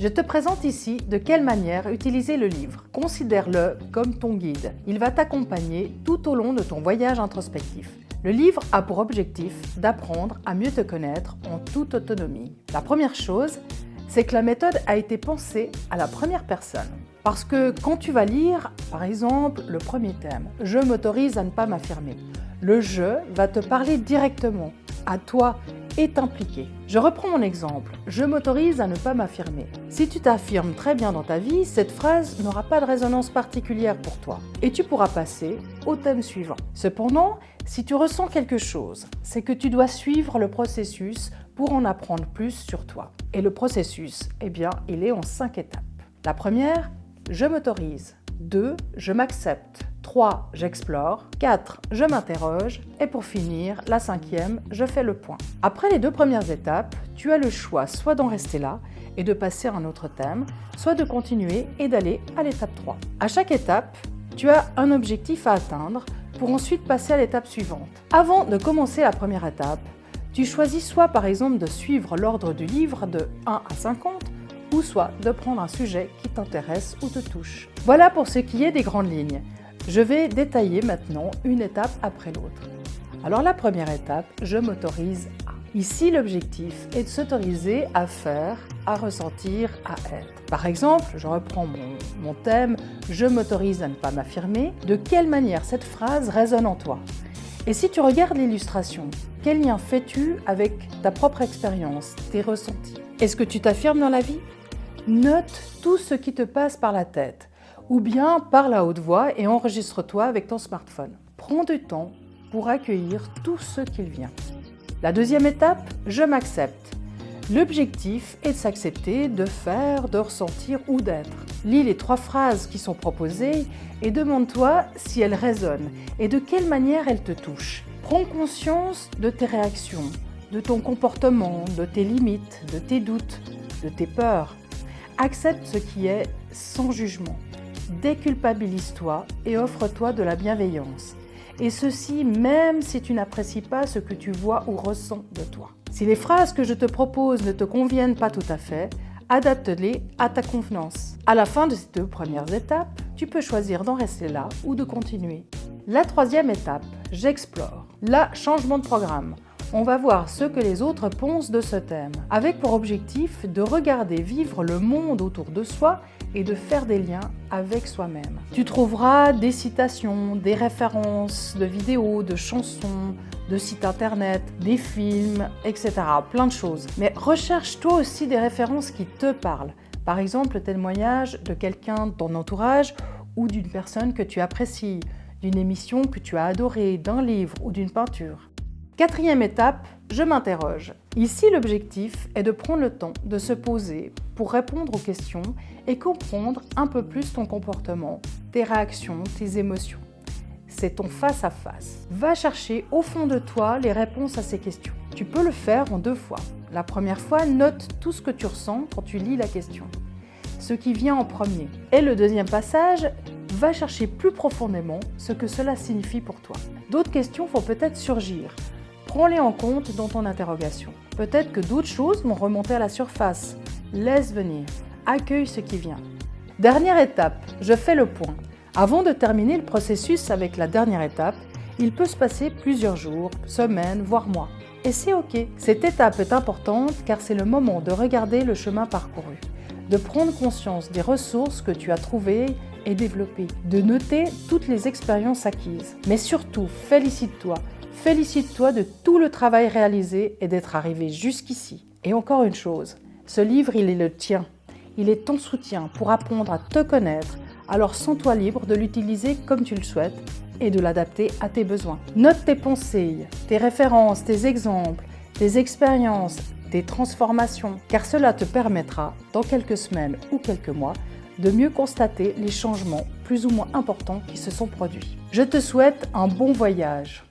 Je te présente ici de quelle manière utiliser le livre. Considère-le comme ton guide. Il va t'accompagner tout au long de ton voyage introspectif. Le livre a pour objectif d'apprendre à mieux te connaître en toute autonomie. La première chose, c'est que la méthode a été pensée à la première personne. Parce que quand tu vas lire, par exemple, le premier thème, « Je m'autorise à ne pas m'affirmer », le « je » va te parler directement à toi et t'impliquer. Je reprends mon exemple, « Je m'autorise à ne pas m'affirmer ». Si tu t'affirmes très bien dans ta vie, cette phrase n'aura pas de résonance particulière pour toi et tu pourras passer au thème suivant. Cependant, si tu ressens quelque chose, c'est que tu dois suivre le processus pour en apprendre plus sur toi. Et le processus, il est en 5 étapes. La première, je m'autorise. 2, je m'accepte. 3, j'explore. 4, je m'interroge. Et pour finir, la 5e, je fais le point. Après les 2 premières étapes, tu as le choix soit d'en rester là et de passer à un autre thème, soit de continuer et d'aller à l'étape 3. À chaque étape, tu as un objectif à atteindre pour ensuite passer à l'étape suivante. Avant de commencer la première étape, tu choisis soit par exemple de suivre l'ordre du livre de 1 à 50, ou soit de prendre un sujet qui t'intéresse ou te touche. Voilà pour ce qui est des grandes lignes. Je vais détailler maintenant une étape après l'autre. Alors la première étape, je m'autorise à. Ici, l'objectif est de s'autoriser à faire, à ressentir, à être. Par exemple, je reprends mon thème, je m'autorise à ne pas m'affirmer. De quelle manière cette phrase résonne en toi? Et si tu regardes l'illustration, quel lien fais-tu avec ta propre expérience, tes ressentis? Est-ce que tu t'affirmes dans la vie? Note tout ce qui te passe par la tête, ou bien parle à haute voix et enregistre-toi avec ton smartphone. Prends du temps pour accueillir tout ce qu'il vient. La deuxième étape, je m'accepte. L'objectif est de s'accepter, de faire, de ressentir ou d'être. Lis les 3 phrases qui sont proposées et demande-toi si elles résonnent et de quelle manière elles te touchent. Prends conscience de tes réactions, de ton comportement, de tes limites, de tes doutes, de tes peurs. Accepte ce qui est sans jugement. Déculpabilise-toi et offre-toi de la bienveillance. Et ceci même si tu n'apprécies pas ce que tu vois ou ressens de toi. Si les phrases que je te propose ne te conviennent pas tout à fait, adapte-les à ta convenance. À la fin de ces 2 premières étapes, tu peux choisir d'en rester là ou de continuer. La 3e étape, j'explore. Là, changement de programme. On va voir ce que les autres pensent de ce thème, avec pour objectif de regarder vivre le monde autour de soi et de faire des liens avec soi-même. Tu trouveras des citations, des références de vidéos, de chansons, de sites internet, des films, etc. Plein de choses. Mais recherche toi aussi des références qui te parlent. Par exemple, le témoignage de quelqu'un de ton entourage ou d'une personne que tu apprécies, d'une émission que tu as adorée, d'un livre ou d'une peinture. 4e étape, je m'interroge. Ici, l'objectif est de prendre le temps de se poser pour répondre aux questions et comprendre un peu plus ton comportement, tes réactions, tes émotions. C'est ton face-à-face. Va chercher au fond de toi les réponses à ces questions. Tu peux le faire en 2 fois. La première fois, note tout ce que tu ressens quand tu lis la question, ce qui vient en premier. Et le deuxième passage, va chercher plus profondément ce que cela signifie pour toi. D'autres questions vont peut-être surgir. Prends-les en compte dans ton interrogation. Peut-être que d'autres choses vont remonter à la surface. Laisse venir. Accueille ce qui vient. Dernière étape, je fais le point. Avant de terminer le processus avec la dernière étape, il peut se passer plusieurs jours, semaines, voire mois. Et c'est OK. Cette étape est importante car c'est le moment de regarder le chemin parcouru, de prendre conscience des ressources que tu as trouvées et développées, de noter toutes les expériences acquises. Mais surtout, félicite-toi. Félicite-toi de tout le travail réalisé et d'être arrivé jusqu'ici. Et encore une chose, ce livre, il est le tien. Il est ton soutien pour apprendre à te connaître, alors sens-toi libre de l'utiliser comme tu le souhaites et de l'adapter à tes besoins. Note tes pensées, tes références, tes exemples, tes expériences, tes transformations, car cela te permettra, dans quelques semaines ou quelques mois, de mieux constater les changements plus ou moins importants qui se sont produits. Je te souhaite un bon voyage.